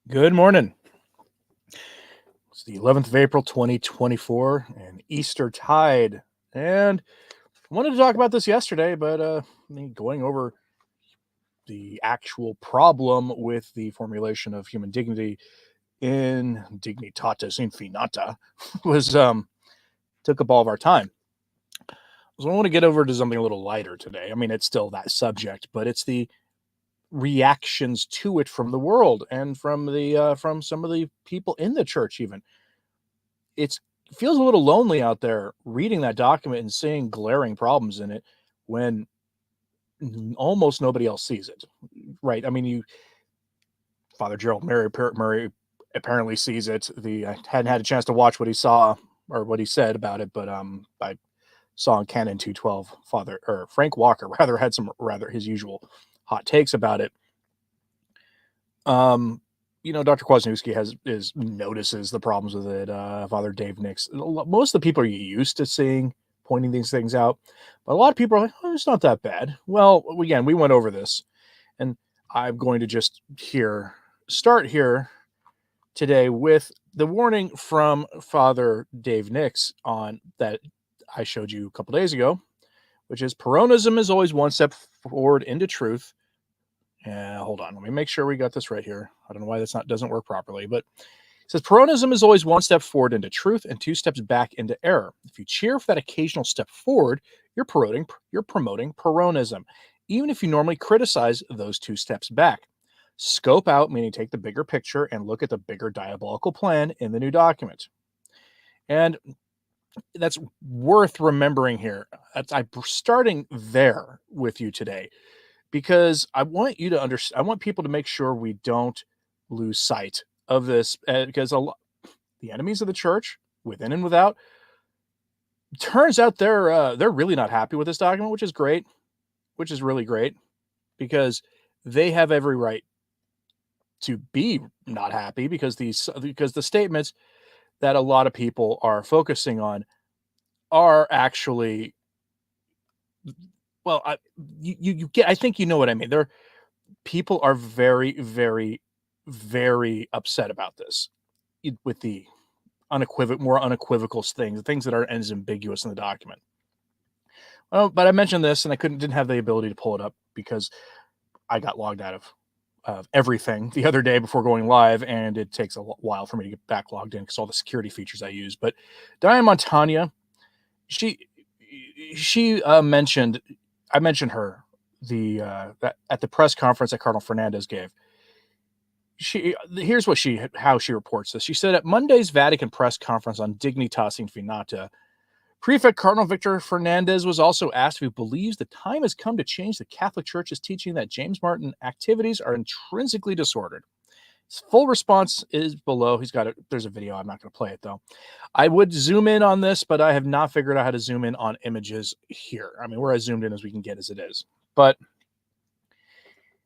Good morning. It's the 11th of April, 2024, and Easter tide. And I wanted to talk about this yesterday, but going over the actual problem with the formulation of human dignity in Dignitatis Infinita was took up all of our time. So I want to get over to something a little lighter today. I mean, it's still that subject, but it's the reactions to it from the world and from some of the people in the church even. It feels a little lonely out there reading that document and seeing glaring problems in it when almost nobody else sees it. Right? I mean, Father Gerald Murray apparently sees it. I hadn't had a chance to watch what he saw or what he said about it, but I saw in Canon 212 Father or Frank Walker rather had some rather his usual hot takes about it. Dr. Kwasniewski notices the problems with it. Father Dave Nix. Most of the people are used to seeing pointing these things out, but a lot of people are like, "Oh, it's not that bad." Well, again, we went over this, and I'm going to just start here today with the warning from Father Dave Nix on that I showed you a couple days ago, which is Peronism is always one step forward into truth. Hold on. Let me make sure we got this right here. I don't know why doesn't work properly, but it says Peronism is always one step forward into truth and two steps back into error. If you cheer for that occasional step forward, you're promoting Peronism, even if you normally criticize those two steps back. Scope out, meaning take the bigger picture and look at the bigger diabolical plan in the new document. And that's worth remembering here. I'm starting there with you today, because I want you to understand. I want people to make sure we don't lose sight of this, because the enemies of the church, within and without, turns out they're really not happy with this document, which is great, which is really great, because they have every right to be not happy because the statements that a lot of people are focusing on are actually, well, you get. I think you know what I mean. People are very, very, very upset about this with the more unequivocal things that aren't as ambiguous in the document. Well, but I mentioned this and I didn't have the ability to pull it up because I got logged out of everything the other day before going live, and it takes a while for me to get back logged in because all the security features I use. But Diane Montagna, she mentioned, I mentioned her that at the press conference that Cardinal Fernandez gave. Here's how she reports this. She said at Monday's Vatican press conference on Dignitas Infinita, Prefect Cardinal Victor Fernandez was also asked if he believes the time has come to change the Catholic Church's teaching that James Martin activities are intrinsically disordered. His full response is below. There's a video. I'm not going to play it though. I would zoom in on this, but I have not figured out how to zoom in on images here. I mean, we're as zoomed in as we can get as it is. But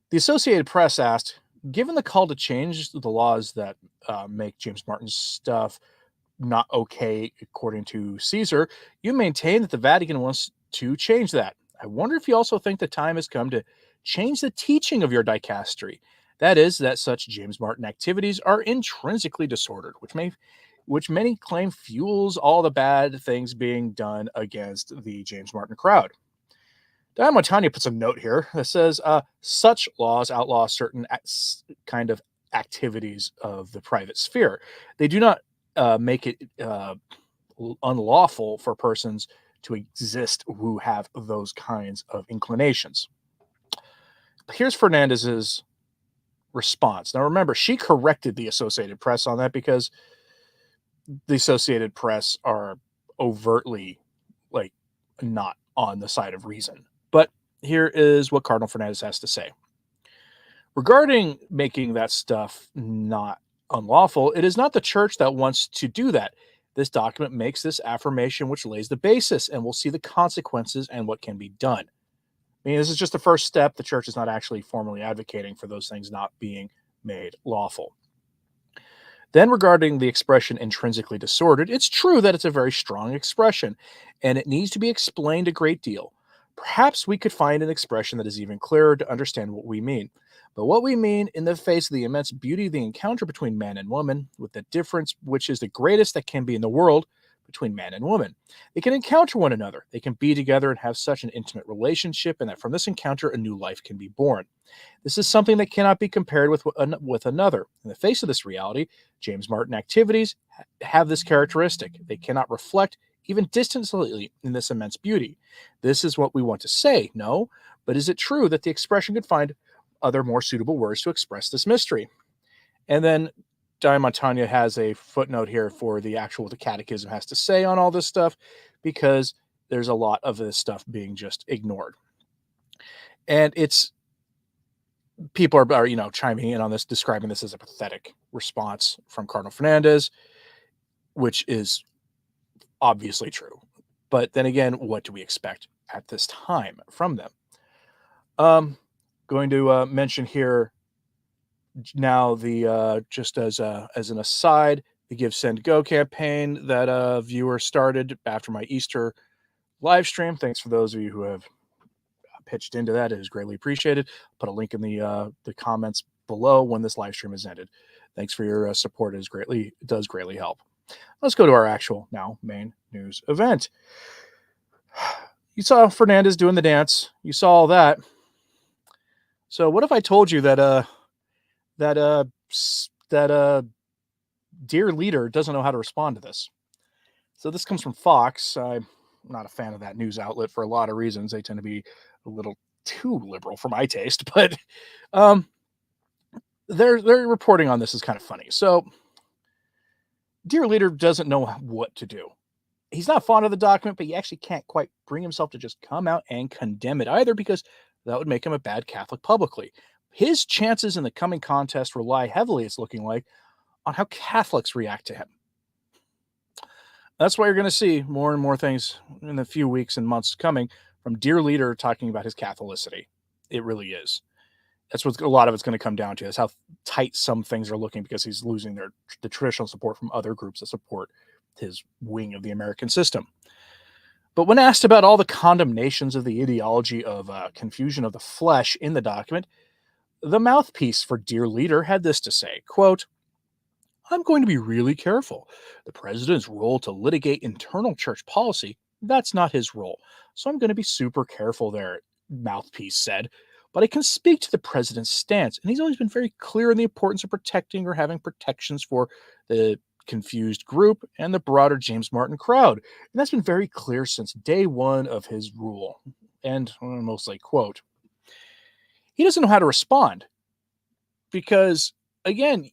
the Associated Press asked, given the call to change the laws that make James Martin's stuff not okay according to Caesar, you maintain that the Vatican wants to change that. I wonder if you also think the time has come to change the teaching of your dicastery. That is, that such James Martin activities are intrinsically disordered, which many claim fuels all the bad things being done against the James Martin crowd. Diane Montagna puts a note here that says such laws outlaw certain kind of activities of the private sphere. They do not make it unlawful for persons to exist who have those kinds of inclinations. Here's Fernandez's response. Now, remember, she corrected the Associated Press on that because the Associated Press are overtly not on the side of reason. But here is what Cardinal Fernandez has to say. Regarding making that stuff not unlawful, it is not the church that wants to do that. This document makes this affirmation, which lays the basis, and we'll see the consequences and what can be done. I mean, this is just the first step. The church is not actually formally advocating for those things not being made lawful. Then regarding the expression intrinsically disordered, it's true that it's a very strong expression, and it needs to be explained a great deal. Perhaps we could find an expression that is even clearer to understand what we mean. But what we mean in the face of the immense beauty of the encounter between man and woman, with the difference which is the greatest that can be in the world between man and woman. They can encounter one another, they can be together and have such an intimate relationship, and that from this encounter a new life can be born. This is something that cannot be compared with another. In the face of this reality, James Martin activities have this characteristic. They cannot reflect even distantly in this immense beauty. This is what we want to say, no, but is it true that the expression could find other more suitable words to express this mystery? And then Di Montagna has a footnote here for the actual what the Catechism has to say on all this stuff, because there's a lot of this stuff being just ignored. And it's people are chiming in on this, describing this as a pathetic response from Cardinal Fernandez, which is obviously true. But then again, what do we expect at this time from them? Going to mention here now the just as an aside, the Give Send Go campaign that a viewer started after my Easter live stream. Thanks for those of you who have pitched into that. It is greatly appreciated. Put a link in the comments below when this live stream is ended. Thanks for your support. It does greatly help. Let's go to our actual now main news event. You saw Fernandez doing the dance. You saw all that. So what if I told you that dear leader doesn't know how to respond to this? So this comes from Fox. I'm not a fan of that news outlet for a lot of reasons. They tend to be a little too liberal for my taste, but their reporting on this is kind of funny. So dear leader doesn't know what to do. He's not fond of the document, but he actually can't quite bring himself to just come out and condemn it either, because that would make him a bad Catholic publicly. His chances in the coming contest rely heavily, it's looking like, on how Catholics react to him. That's why you're going to see more and more things in the few weeks and months coming from dear leader talking about his Catholicity. It really is. That's what a lot of it's going to come down to. That's how tight some things are looking, because he's losing the traditional support from other groups that support his wing of the American system. But when asked about all the condemnations of the ideology of confusion of the flesh in the document, the mouthpiece for dear leader had this to say, quote, "I'm going to be really careful. The president's role to litigate internal church policy, that's not his role. So I'm going to be super careful there," mouthpiece said. "But I can speak to the president's stance, and he's always been very clear in the importance of protecting or having protections for the confused group and the broader James Martin crowd. And that's been very clear since day one of his rule." And mostly, quote, he doesn't know how to respond because, again,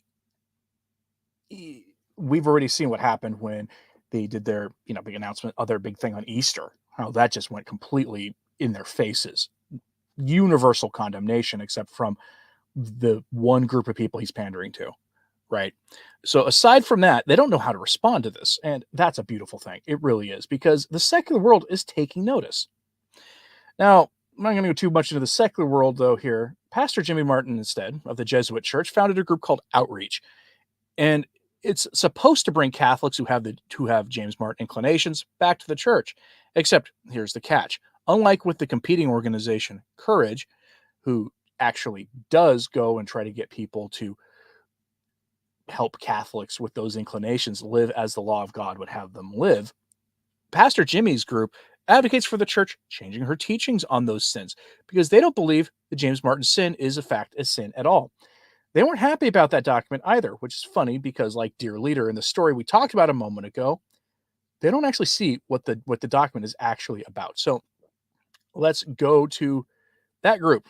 we've already seen what happened when they did their big announcement, other big thing on Easter, how that just went completely in their faces. Universal condemnation, except from the one group of people he's pandering to, right? So aside from that, they don't know how to respond to this, and that's a beautiful thing. It really is, because the secular world is taking notice. Now, I'm not going to go too much into the secular world, though, here. Pastor Jimmy Martin, instead, of the Jesuit Church, founded a group called Outreach, and it's supposed to bring Catholics who have James Martin inclinations back to the church. Except here's the catch. Unlike with the competing organization Courage, who actually does go and try to get people to help Catholics with those inclinations live as the law of God would have them live, Pastor Jimmy's group advocates for the church changing her teachings on those sins, because they don't believe the James Martin sin is a fact, a sin at all. They weren't happy about that document either, which is funny because, like dear leader in the story we talked about a moment ago, they don't actually see what the document is actually about. So let's go to that group,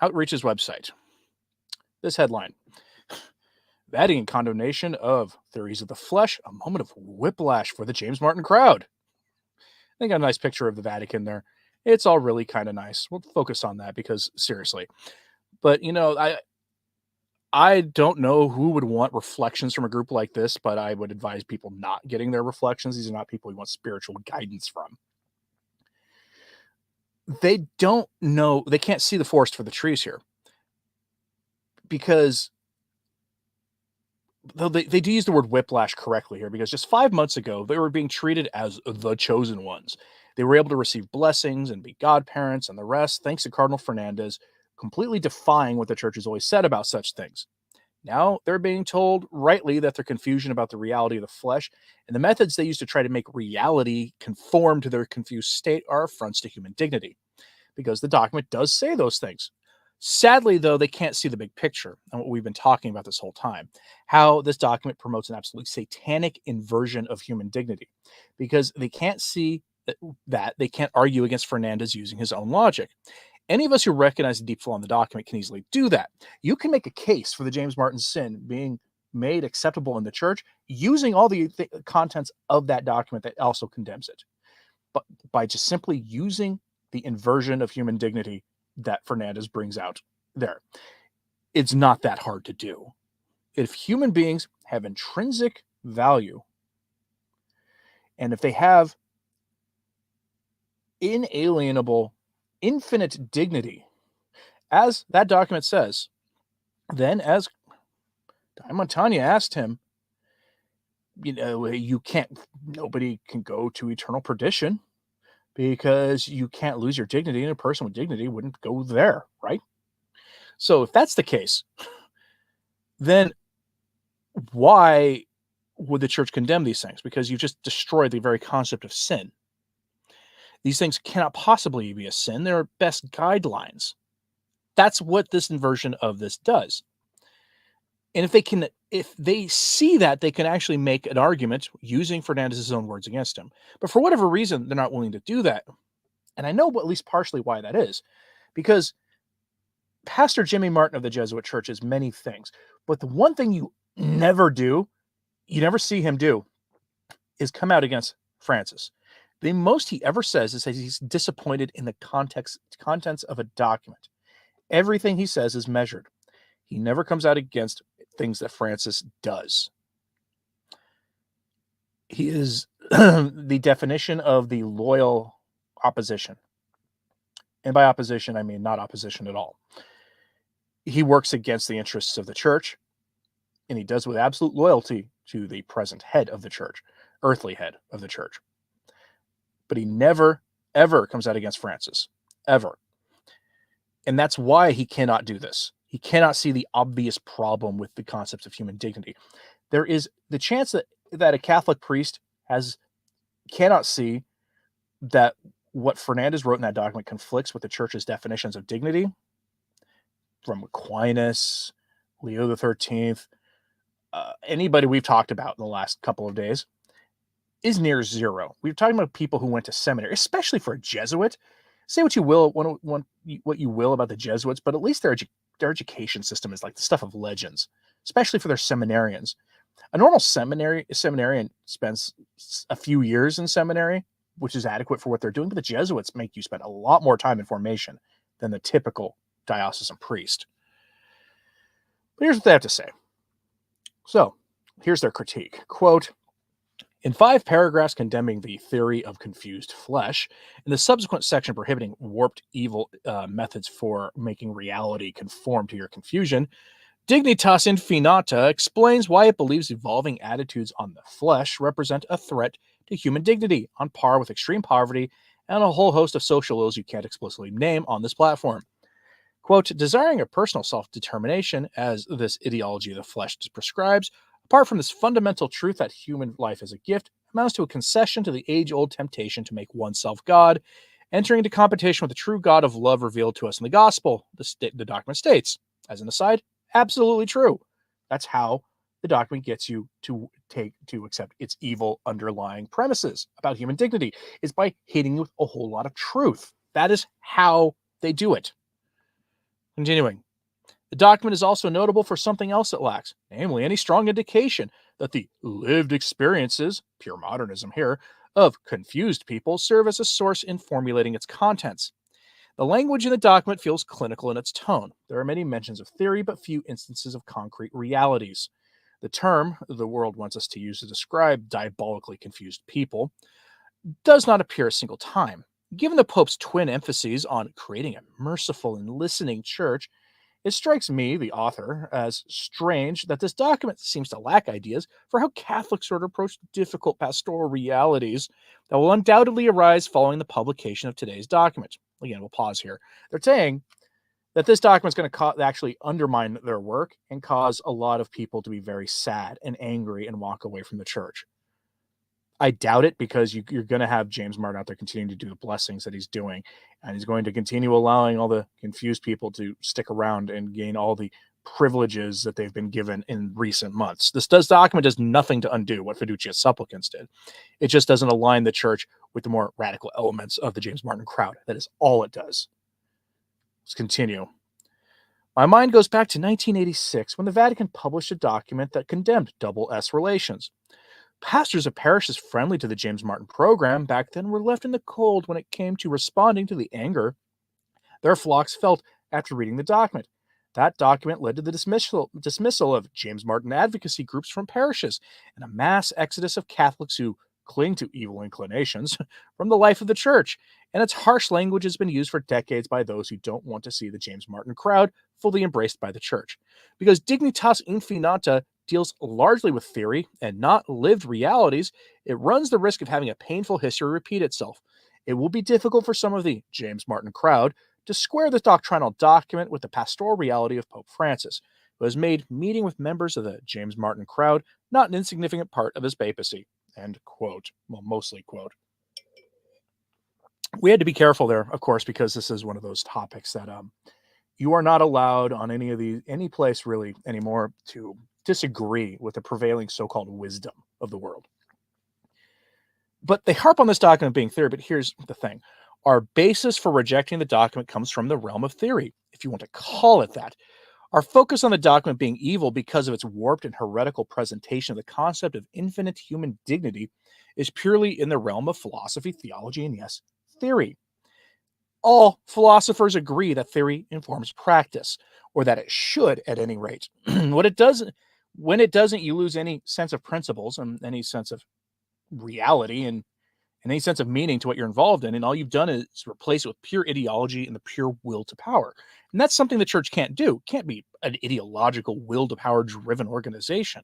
Outreach's website. This headline: Vatican condemnation of theories of the flesh, a moment of whiplash for the James Martin crowd. I got a nice picture of the Vatican there. It's all really kind of nice. We'll focus on that because, seriously. But, I don't know who would want reflections from a group like this, but I would advise people not getting their reflections. These are not people you want spiritual guidance from. They don't know, they can't see the forest for the trees here, because though they do use the word whiplash correctly here, because just 5 months ago, they were being treated as the chosen ones. They were able to receive blessings and be godparents and the rest, thanks to Cardinal Fernandez, completely defying what the church has always said about such things. Now they're being told rightly that their confusion about the reality of the flesh and the methods they use to try to make reality conform to their confused state are affronts to human dignity, because the document does say those things. Sadly, though, they can't see the big picture and what we've been talking about this whole time, how this document promotes an absolutely satanic inversion of human dignity, because they can't see that they can't argue against Fernandez using his own logic. Any of us who recognize the deep flaw in the document can easily do that. You can make a case for the James Martin sin being made acceptable in the church using all the contents of that document that also condemns it, but by just simply using the inversion of human dignity that Fernandez brings out there. It's not that hard to do. If human beings have intrinsic value, and if they have inalienable, infinite dignity, as that document says, then as Montagna asked him, nobody can go to eternal perdition because you can't lose your dignity, and a person with dignity wouldn't go there, right? So if that's the case, then why would the church condemn these things? Because you just destroyed the very concept of sin. These things cannot possibly be a sin. They're best guidelines. That's what this inversion of this does. And if they see that, they can actually make an argument using Fernandez's own words against him. But for whatever reason, they're not willing to do that. And I know at least partially why that is, because Pastor Jimmy Martin of the Jesuit Church is many things, but the one thing you never see him do, is come out against Francis. The most he ever says is that he's disappointed in the contents of a document. Everything he says is measured. He never comes out against things that Francis does. He is the definition of the loyal opposition. And by opposition, I mean not opposition at all. He works against the interests of the church, and he does with absolute loyalty to the present head of the church, earthly head of the church. But he never, ever comes out against Francis, ever. And that's why he cannot do this. He cannot see the obvious problem with the concepts of human dignity. There is the chance that a Catholic priest cannot see that what Fernandez wrote in that document conflicts with the church's definitions of dignity from Aquinas, Leo XIII, anybody we've talked about in the last couple of days, is near zero. We're talking about people who went to seminary, especially for a Jesuit. Say what you will, what you will about the Jesuits, but at least their education system is like the stuff of legends, especially for their seminarians. A normal seminarian spends a few years in seminary, which is adequate for what they're doing, but the Jesuits make you spend a lot more time in formation than the typical diocesan priest. But here's what they have to say. So, here's their critique. Quote, in 5 paragraphs condemning the theory of confused flesh, and the subsequent section prohibiting warped evil methods for making reality conform to your confusion, Dignitas Infinita explains why it believes evolving attitudes on the flesh represent a threat to human dignity, on par with extreme poverty and a whole host of social ills you can't explicitly name on this platform. Quote, desiring a personal self-determination, as this ideology of the flesh prescribes, apart from this fundamental truth that human life is a gift, amounts to a concession to the age-old temptation to make oneself God, entering into competition with the true God of love revealed to us in the gospel, the document states. As an aside, absolutely true. That's how the document gets you to accept its evil underlying premises about human dignity, is by hitting you with a whole lot of truth. That is how they do it. Continuing. The document is also notable for something else it lacks, namely any strong indication that the lived experiences, pure modernism here, of confused people serve as a source in formulating its contents. The language in the document feels clinical in its tone. There are many mentions of theory, but few instances of concrete realities. The term the world wants us to use to describe diabolically confused people does not appear a single time. Given the Pope's twin emphases on creating a merciful and listening church, It strikes me, the author, as strange that this document seems to lack ideas for how Catholics sort of approach difficult pastoral realities that will undoubtedly arise following the publication of today's document. Again, we'll pause here. They're saying that this document is going to actually undermine their work and cause a lot of people to be very sad and angry and walk away from the church. I doubt it, because you're going to have James Martin out there continuing to do the blessings that he's doing, and he's going to continue allowing all the confused people to stick around and gain all the privileges that they've been given in recent months. This document does nothing to undo what Fiducia Supplicans did. It just doesn't align the church with the more radical elements of the James Martin crowd. That is all it does. Let's continue. My mind goes back to 1986 when the Vatican published a document that condemned double S relations. Pastors of parishes friendly to the James Martin program back then were left in the cold when it came to responding to the anger their flocks felt after reading the document. That document led to the dismissal of James Martin advocacy groups from parishes and a mass exodus of Catholics who cling to evil inclinations from the life of the church. And its harsh language has been used for decades by those who don't want to see the James Martin crowd fully embraced by the church. Because Dignitas Infinita deals largely with theory and not lived realities, it runs the risk of having a painful history repeat itself. It will be difficult for some of the James Martin crowd to square this doctrinal document with the pastoral reality of Pope Francis, who has made meeting with members of the James Martin crowd not an insignificant part of his papacy. End quote. Well, mostly quote. We had to be careful there, of course, because this is one of those topics that you are not allowed on any place really anymore to disagree with the prevailing so-called wisdom of the world. But they harp on this document being theory, but here's the thing. Our basis for rejecting the document comes from the realm of theory, if you want to call it that. Our focus on the document being evil because of its warped and heretical presentation of the concept of infinite human dignity is purely in the realm of philosophy, theology, and yes, theory. All philosophers agree that theory informs practice, or that it should at any rate. When it doesn't, you lose any sense of principles and any sense of reality and any sense of meaning to what you're involved in. And all you've done is replace it with pure ideology and the pure will to power. And that's something the church can't do. It can't be an ideological will to power driven organization.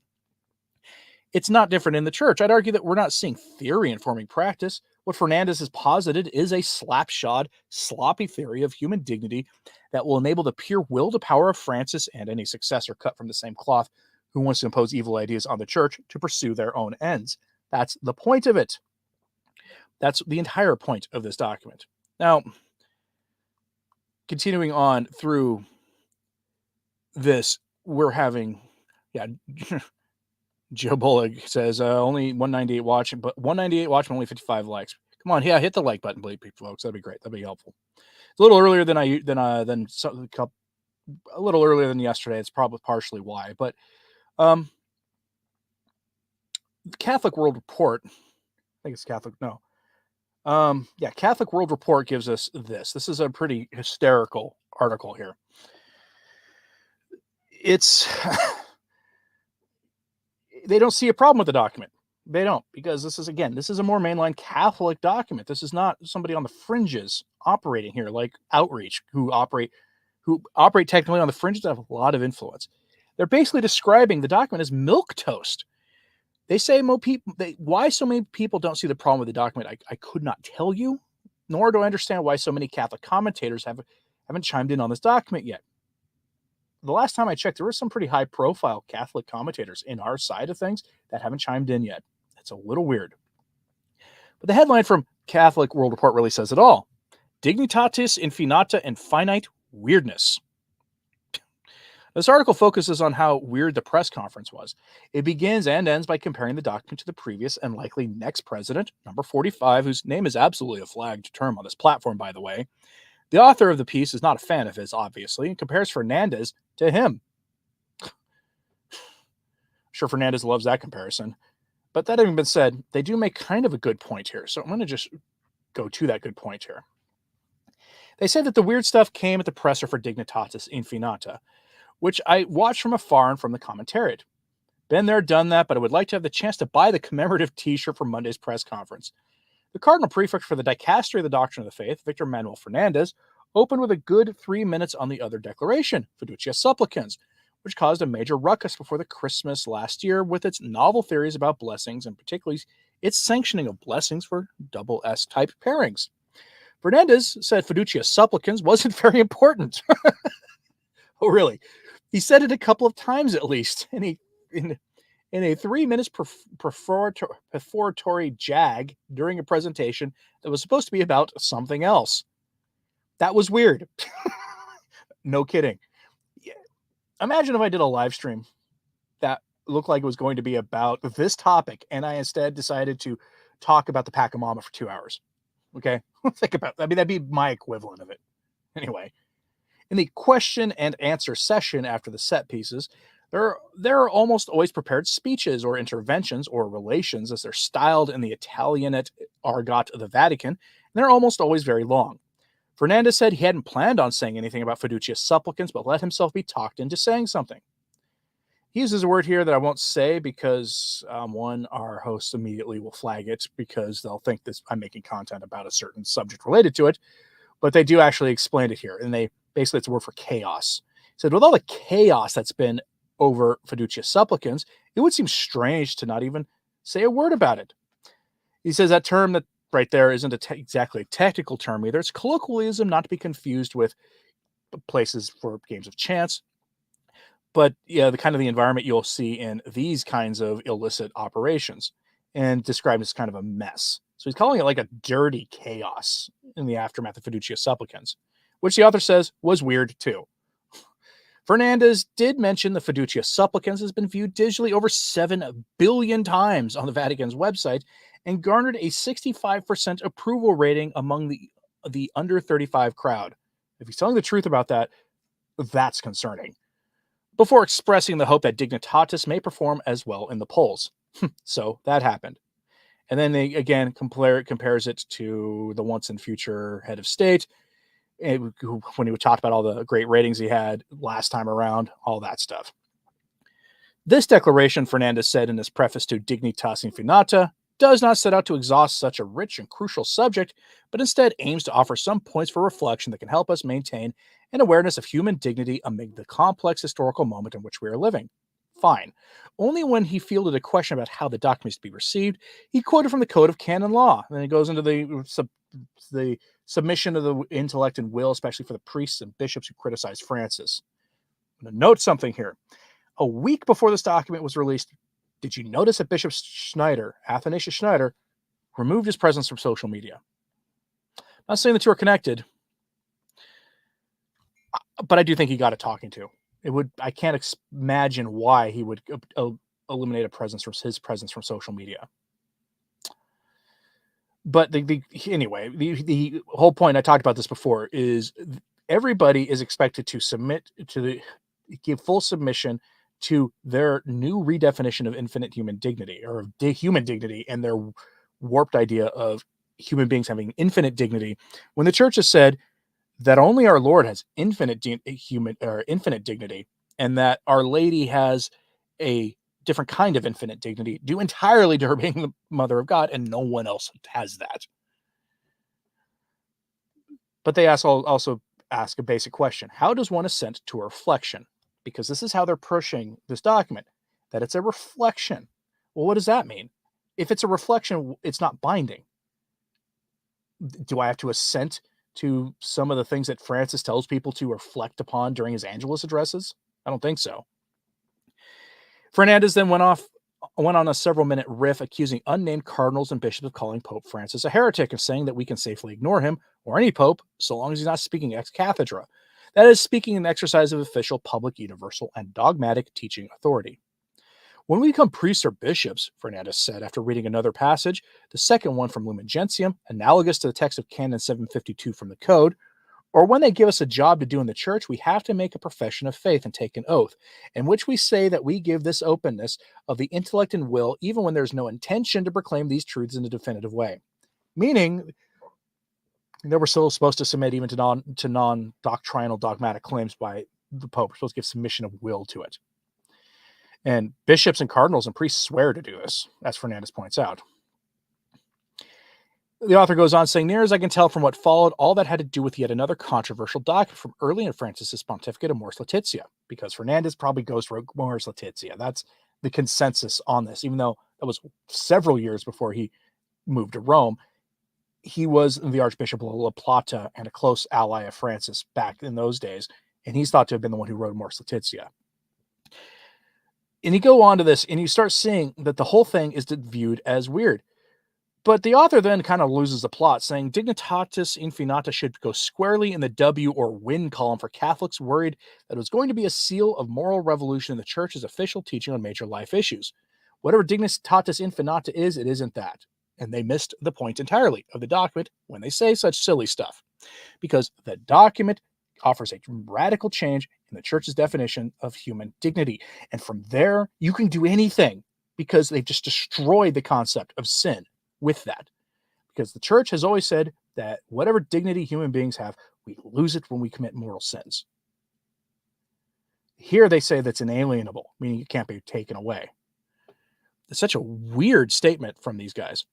It's not different in the church. I'd argue that we're not seeing theory informing practice. What Fernandez has posited is a slapshod, sloppy theory of human dignity that will enable the pure will to power of Francis and any successor cut from the same cloth who wants to impose evil ideas on the church to pursue their own ends. That's the point of it. That's the entire point of this document. Now, continuing on through this, we're having, Joe Bullock says only 198 watching, but 198 watching, only 55 likes. Come on, hit the like button, please, folks. That'd be great. That'd be helpful. It's a little earlier than a little earlier than yesterday. It's probably partially why, but the Catholic World Report. I think it's Catholic. No. Catholic World Report gives us this. This is a pretty hysterical article here. It's they don't see a problem with the document. They don't, because this is a more mainline Catholic document. This is not somebody on the fringes operating here, like Outreach, who operate technically on the fringes that have a lot of influence. They're basically describing the document as milquetoast. They say why so many people don't see the problem with the document, I could not tell you, nor do I understand why so many Catholic commentators haven't chimed in on this document yet. The last time I checked, there were some pretty high-profile Catholic commentators in our side of things that haven't chimed in yet. It's a little weird. But the headline from Catholic World Report really says it all. Dignitatis Infinita and Finite Weirdness. This article focuses on how weird the press conference was. It begins and ends by comparing the document to the previous and likely next president, number 45, whose name is absolutely a flagged term on this platform, by the way. The author of the piece is not a fan of his, obviously, and compares Fernandez to him. I'm sure Fernandez loves that comparison. But that having been said, they do make kind of a good point here. So I'm going to just go to that good point here. They say that the weird stuff came at the presser for Dignitatis Infinita, which I watched from afar and from the commentariat. Been there, done that, but I would like to have the chance to buy the commemorative t-shirt from Monday's press conference. The Cardinal Prefect for the Dicastery of the Doctrine of the Faith, Victor Manuel Fernandez, opened with a good 3 minutes on the other declaration, Fiducia Supplicans, which caused a major ruckus before the Christmas last year with its novel theories about blessings and particularly its sanctioning of blessings for double S type pairings. Fernandez said Fiducia Supplicans wasn't very important. Oh, really? He said it a couple of times at least, in a 3 minutes perforatory jag during a presentation that was supposed to be about something else. That was weird. No kidding. Yeah. Imagine if I did a live stream that looked like it was going to be about this topic, and I instead decided to talk about the Pachamama for 2 hours. Okay? Think about that. I mean, that'd be my equivalent of it. Anyway, in the question and answer session after the set pieces, there are almost always prepared speeches or interventions or relations, as they're styled in the Italianate argot of the Vatican, and they're almost always very long. Fernandez said he hadn't planned on saying anything about Fiducia Supplicans, but let himself be talked into saying something. He uses a word here that I won't say because, one, our hosts immediately will flag it because they'll think that I'm making content about a certain subject related to it, but they do actually explain it here, and basically it's a word for chaos. He said, with all the chaos that's been over Fiducia Supplicans, it would seem strange to not even say a word about it. He says that term that right there isn't exactly a technical term either. It's colloquialism, not to be confused with places for games of chance. But yeah, the kind of the environment you'll see in these kinds of illicit operations, and described as kind of a mess. So he's calling it like a dirty chaos in the aftermath of Fiducia Supplicans, which the author says was weird too. Fernandez did mention the Fiducia Supplicans has been viewed digitally over 7 billion times on the Vatican's website and garnered a 65% approval rating among the under 35 crowd. If he's telling the truth about that, that's concerning. Before expressing the hope that Dignitatis may perform as well in the polls. So that happened. And then they again compares it to the once and future head of state, when he talked about all the great ratings he had last time around, all that stuff. This declaration, Fernandez said in his preface to Dignitas Infinita, does not set out to exhaust such a rich and crucial subject, but instead aims to offer some points for reflection that can help us maintain an awareness of human dignity amid the complex historical moment in which we are living. Fine. Only when he fielded a question about how the document is to be received, he quoted from the Code of Canon Law. And then he goes into the submission of the intellect and will, especially for the priests and bishops who criticize Francis. I'm going to note something here. A week before this document was released, did you notice that Bishop Schneider, Athanasius Schneider, removed his presence from social media? I'm not saying the two are connected, but I do think he got a talking to. I can't imagine why he would eliminate his presence from social media. But anyway, the whole point, I talked about this before, is everybody is expected to give full submission to their new redefinition of infinite human dignity, or of human dignity, and their warped idea of human beings having infinite dignity, when the church has said that only our Lord has infinite dignity, and that Our Lady has a different kind of infinite dignity due entirely to her being the Mother of God, and no one else has that. But they also ask a basic question: how does one assent to a reflection? Because this is how they're pushing this document, that it's a reflection. Well, what does that mean? If it's a reflection, it's not binding. Do I have to assent to some of the things that Francis tells people to reflect upon during his Angelus addresses? I don't think so. Fernandez then went on a several-minute riff accusing unnamed cardinals and bishops of calling Pope Francis a heretic and saying that we can safely ignore him, or any pope, so long as he's not speaking ex cathedra. That is, speaking in the exercise of official, public, universal, and dogmatic teaching authority. When we become priests or bishops, Fernandez said after reading another passage, the second one from Lumen Gentium, analogous to the text of Canon 752 from the Code, or when they give us a job to do in the church, we have to make a profession of faith and take an oath, in which we say that we give this openness of the intellect and will, even when there's no intention to proclaim these truths in a definitive way. Meaning, they were still supposed to submit even to non-doctrinal dogmatic claims by the Pope. We're supposed to give submission of will to it. And bishops and cardinals and priests swear to do this, as Fernandez points out. The author goes on saying, near as I can tell from what followed, all that had to do with yet another controversial document from early in Francis's pontificate of Mors Laetitia, because Fernandez probably goes for Mors Laetitia. That's the consensus on this, even though that was several years before he moved to Rome. He was the Archbishop of La Plata and a close ally of Francis back in those days, and he's thought to have been the one who wrote Mors Laetitia. And you go on to this, and you start seeing that the whole thing is viewed as weird. But the author then kind of loses the plot, saying Dignitatis Infinita should go squarely in the W or win column for Catholics worried that it was going to be a seal of moral revolution in the Church's official teaching on major life issues. Whatever Dignitatis Infinita is, it isn't that. And they missed the point entirely of the document when they say such silly stuff. Because the document offers a radical change in the Church's definition of human dignity. And from there, you can do anything because they've just destroyed the concept of sin with that, because the Church has always said that whatever dignity human beings have, we lose it when we commit mortal sins. Here they say that's inalienable, meaning it can't be taken away. It's such a weird statement from these guys.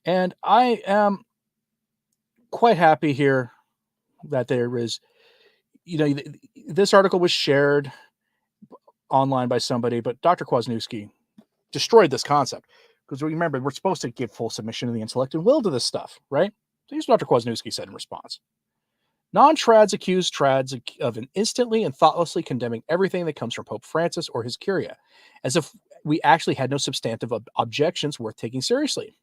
And I am quite happy here that there is, this article was shared online by somebody, but Dr. Kwasniewski destroyed this concept. Because remember, we're supposed to give full submission to the intellect and will to this stuff, right? So here's what Dr. Kwasniewski said in response. Non-trads accuse trads of instantly and thoughtlessly condemning everything that comes from Pope Francis or his curia, as if we actually had no substantive objections worth taking seriously.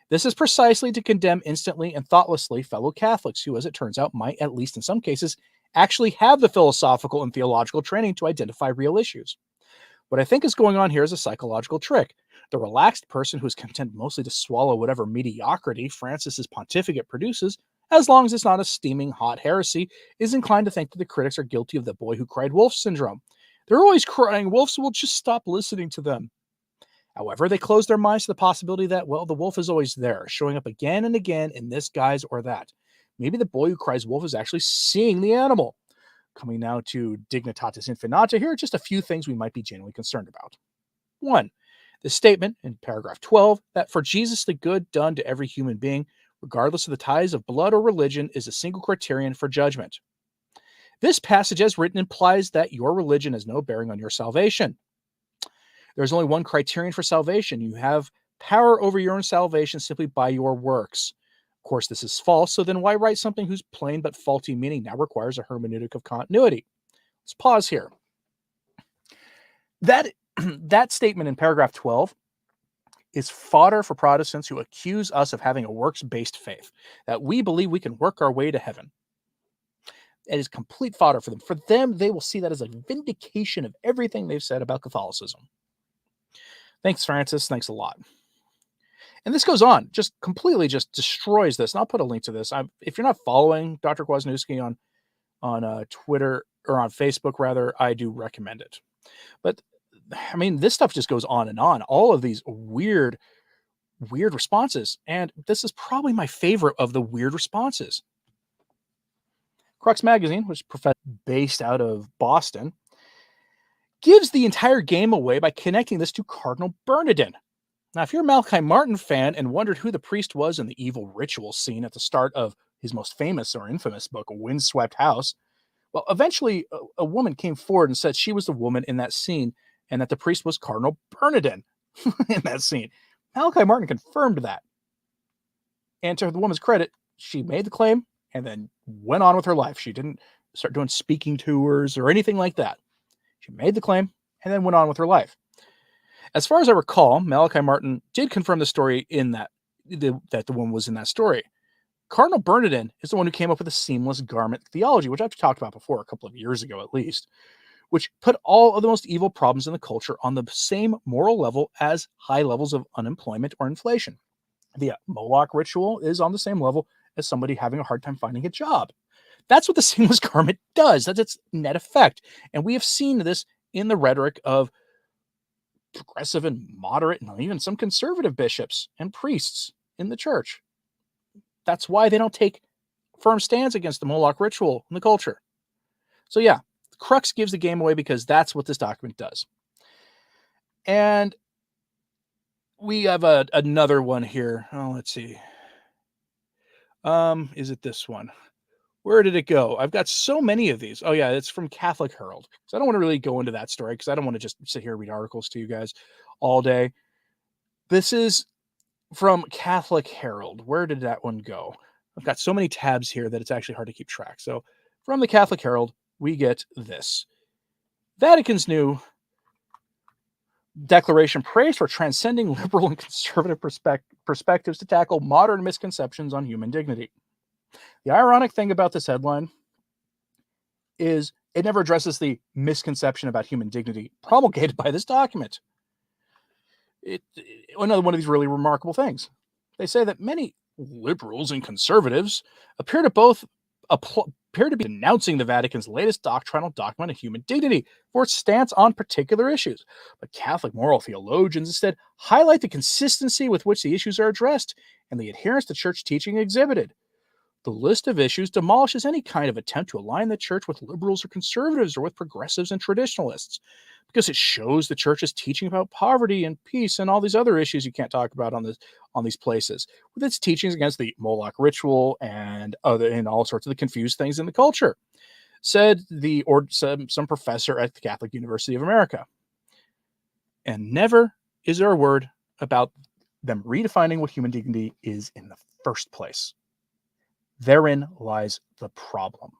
This is precisely to condemn instantly and thoughtlessly fellow Catholics who, as it turns out, might, at least in some cases, actually have the philosophical and theological training to identify real issues. What I think is going on here is a psychological trick. The relaxed person who is content mostly to swallow whatever mediocrity Francis's pontificate produces, as long as it's not a steaming hot heresy, is inclined to think that the critics are guilty of the boy who cried wolf syndrome. They're always crying wolf, so we'll just stop listening to them. However, they close their minds to the possibility that, well, the wolf is always there, showing up again and again in this guise or that. Maybe the boy who cries wolf is actually seeing the animal. Coming now to Dignitatis Infinita, here are just a few things we might be genuinely concerned about. 1. The statement in paragraph 12 that for Jesus the good done to every human being, regardless of the ties of blood or religion, is a single criterion for judgment. This passage as written implies that your religion has no bearing on your salvation. There's only one criterion for salvation. You have power over your own salvation simply by your works. Of course, this is false, so then why write something whose plain but faulty meaning now requires a hermeneutic of continuity? Let's pause here. That statement in paragraph 12 is fodder for Protestants who accuse us of having a works-based faith, that we believe we can work our way to heaven. It is complete fodder for them. For them, they will see that as a vindication of everything they've said about Catholicism. Thanks, Francis. Thanks a lot. And this goes on, just completely just destroys this. And I'll put a link to this. If you're not following Dr. Kwasniewski on Twitter, or on Facebook, rather, I do recommend it. But I mean, this stuff just goes on and on. All of these weird responses. And this is probably my favorite of the weird responses. Crux Magazine, which is based out of Boston, gives the entire game away by connecting this to Cardinal Bernardin. Now, if you're a Malachi Martin fan and wondered who the priest was in the evil ritual scene at the start of his most famous or infamous book, Windswept House, well, eventually a woman came forward and said she was the woman in that scene and that the priest was Cardinal Bernardin in that scene. Malachi Martin confirmed that. And to the woman's credit, she made the claim and then went on with her life. She didn't start doing speaking tours or anything like that. She made the claim and then went on with her life. As far as I recall, Malachi Martin did confirm the story in that the woman was in that story. Cardinal Bernardin is the one who came up with the seamless garment theology, which I've talked about before a couple of years ago at least, which put all of the most evil problems in the culture on the same moral level as high levels of unemployment or inflation. The Moloch ritual is on the same level as somebody having a hard time finding a job. That's what the seamless garment does. That's its net effect. And we have seen this in the rhetoric of progressive and moderate and even some conservative bishops and priests in the church. That's why they don't take firm stands against the Moloch ritual in the culture. So yeah, Crux gives the game away because that's what this document does. And we have another one here. Oh, let's see. Is it this one? Where did it go? I've got so many of these. Oh yeah, it's from Catholic Herald. So I don't want to really go into that story because I don't want to just sit here and read articles to you guys all day. This is from Catholic Herald. Where did that one go? I've got so many tabs here that it's actually hard to keep track. So from the Catholic Herald, we get this. Vatican's new declaration prays for transcending liberal and conservative perspectives to tackle modern misconceptions on human dignity. The ironic thing about this headline is it never addresses the misconception about human dignity promulgated by this document. Another one of these really remarkable things. They say that many liberals and conservatives appear to be denouncing the Vatican's latest doctrinal document of human dignity for its stance on particular issues. But Catholic moral theologians instead highlight the consistency with which the issues are addressed and the adherence to church teaching exhibited. The list of issues demolishes any kind of attempt to align the church with liberals or conservatives or with progressives and traditionalists, because it shows the church is teaching about poverty and peace and all these other issues you can't talk about on these places, with its teachings against the Moloch ritual and all sorts of the confused things in the culture, said some professor at the Catholic University of America. And never is there a word about them redefining what human dignity is in the first place. Therein lies the problem.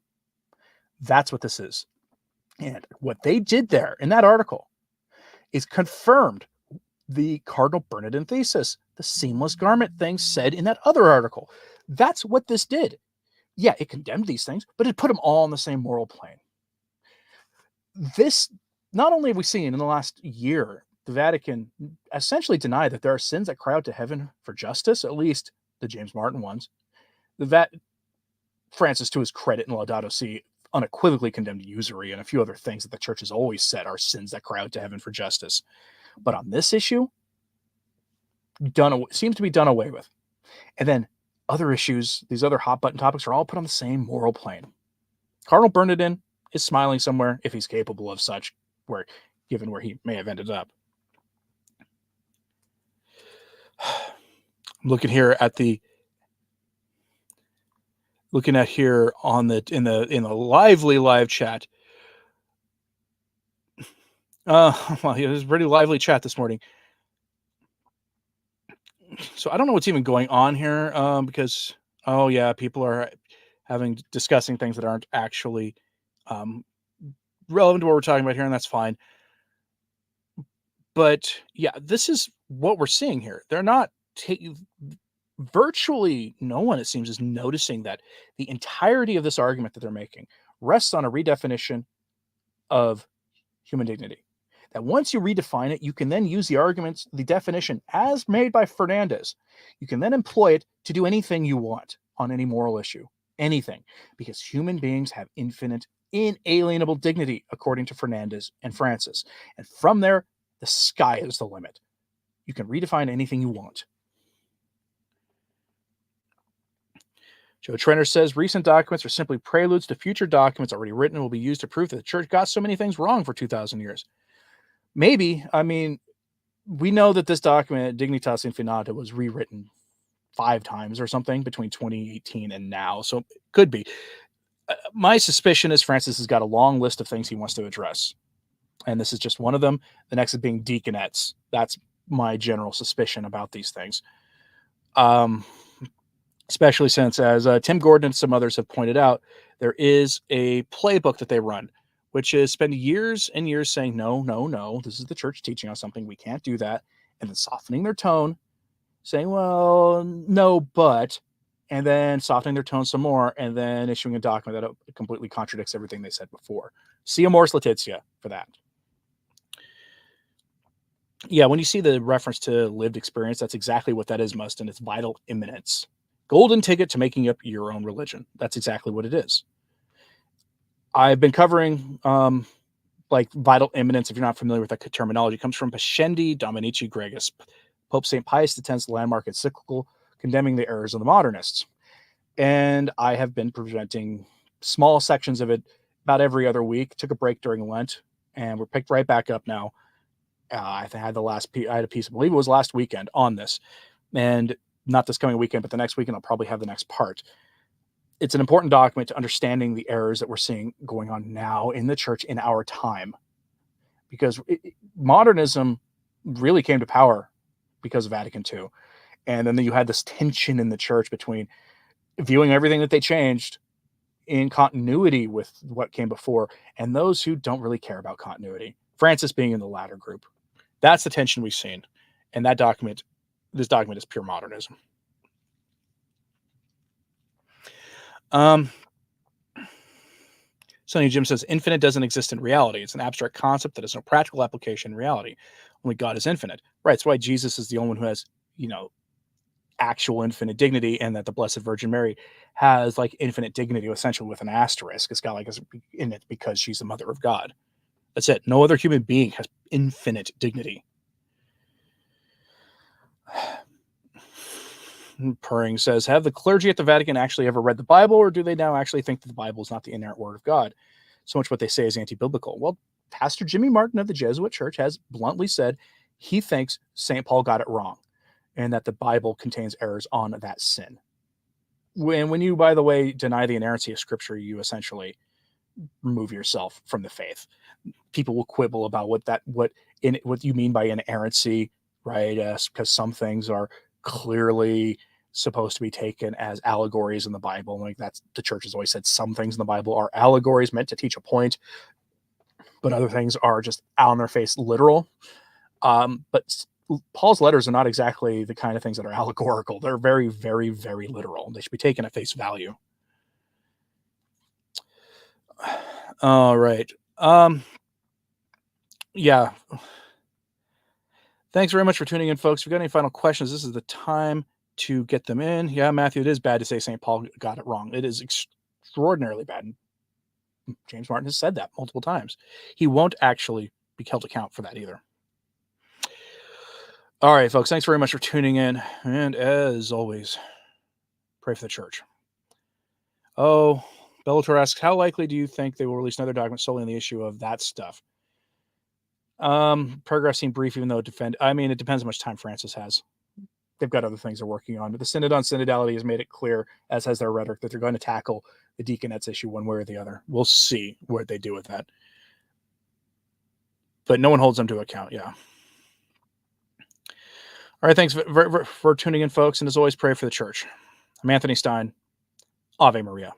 That's what this is. And what they did there in that article is confirmed the Cardinal Bernardin thesis, the seamless garment thing said in that other article. That's what this did. Yeah, it condemned these things, but it put them all on the same moral plane. This, not only have we seen in the last year, the Vatican essentially deny that there are sins that cry out to heaven for justice, at least the James Martin ones. Francis, to his credit in Laudato Si, unequivocally condemned usury and a few other things that the church has always said are sins that cry out to heaven for justice. But on this issue, seems to be done away with. And then other issues, these other hot button topics, are all put on the same moral plane. Cardinal Bernardin is smiling somewhere, if he's capable of such, given where he may have ended up. I'm looking here on in the lively live chat. Well, it was a pretty lively chat this morning. So I don't know what's even going on here, because people are discussing things that aren't actually relevant to what we're talking about here, and that's fine. But yeah, this is what we're seeing here. They're not virtually no one, it seems, is noticing that the entirety of this argument that they're making rests on a redefinition of human dignity. That once you redefine it, you can then use the definition as made by Fernandez. You can then employ it to do anything you want on any moral issue, anything, because human beings have infinite, inalienable dignity, according to Fernandez and Francis. And from there, the sky is the limit. You can redefine anything you want. Joe Trenner says recent documents are simply preludes to future documents already written and will be used to prove that the church got so many things wrong for 2,000 years. Maybe. I mean, we know that this document, Dignitas Infinita, was rewritten 5 times or something between 2018 and now. So it could be. My suspicion is Francis has got a long list of things he wants to address. And this is just one of them. The next is being deaconettes. That's my general suspicion about these things. Especially since, as Tim Gordon and some others have pointed out, there is a playbook that they run, which is spend years and years saying, no, this is the church teaching us something, we can't do that, and then softening their tone, saying, well, no, but, and then softening their tone some more, and then issuing a document that completely contradicts everything they said before. See Amoris Laetitia for that. Yeah, when you see the reference to lived experience, that's exactly what that is, and it's vital imminence. Golden ticket to making up your own religion. That's exactly what it is. I've been covering vital imminence. If you're not familiar with that terminology, it comes from Pascendi Dominici Gregis, Pope St. Pius X's landmark encyclical condemning the errors of the modernists. And I have been presenting small sections of it about every other week. Took a break during Lent, and we're picked right back up now. I had a piece, I believe it was last weekend, on this. And not this coming weekend, but the next weekend I'll probably have the next part. It's an important document to understanding the errors that we're seeing going on now in the church in our time, because modernism really came to power because of Vatican II. And then you had this tension in the church between viewing everything that they changed in continuity with what came before, and those who don't really care about continuity. Francis being in the latter group. That's the tension we've seen. And this document is pure modernism. Sonny Jim says, infinite doesn't exist in reality. It's an abstract concept that has no practical application in reality. Only God is infinite. Right. That's why Jesus is the only one who has, actual infinite dignity, and that the Blessed Virgin Mary has like infinite dignity, essentially with an asterisk. It's got like in it because she's the mother of God. That's it. No other human being has infinite dignity. Purring says, have the clergy at the Vatican actually ever read the Bible, or do they now actually think that the Bible is not the inerrant word of God? So much what they say is anti-biblical. Well, Pastor Jimmy Martin of the Jesuit Church has bluntly said he thinks St. Paul got it wrong, and that the Bible contains errors on that sin. When you, by the way, deny the inerrancy of Scripture, you essentially remove yourself from the faith. People will quibble about what you mean by inerrancy, right? Because some things are clearly supposed to be taken as allegories in the Bible. Like that's the church has always said some things in the Bible are allegories meant to teach a point, but other things are just out on their face literal. But Paul's letters are not exactly the kind of things that are allegorical. They're very, very, very literal. They should be taken at face value. All right. Yeah. Thanks very much for tuning in, folks. If you've got any final questions, this is the time to get them in. Yeah, Matthew, it is bad to say St. Paul got it wrong. It is extraordinarily bad. And James Martin has said that multiple times. He won't actually be held account for that either. All right, folks, thanks very much for tuning in. And as always, pray for the church. Oh, Bellator asks, how likely do you think they will release another document solely on the issue of that stuff? Paragraph seemed brief, even though it depends how much time Francis has. They've got other things they're working on. But the Synod on Synodality has made it clear, as has their rhetoric, that they're going to tackle the deaconettes issue one way or the other. We'll see what they do with that. But no one holds them to account, yeah. All right, thanks for tuning in, folks. And as always, pray for the church. I'm Anthony Stine. Ave Maria.